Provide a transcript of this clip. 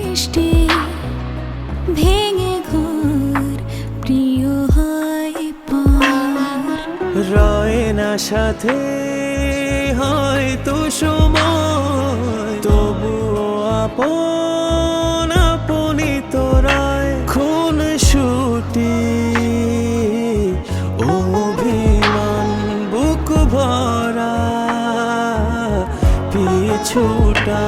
বৃষ্টি ভেঙে ঘর প্রিয় হয় পার। রয় না সাথে হয়তো সময়, তবুও আপন আপনি তোরায়। খুন ছুটি অভিমান বুক ভরা পিছুটা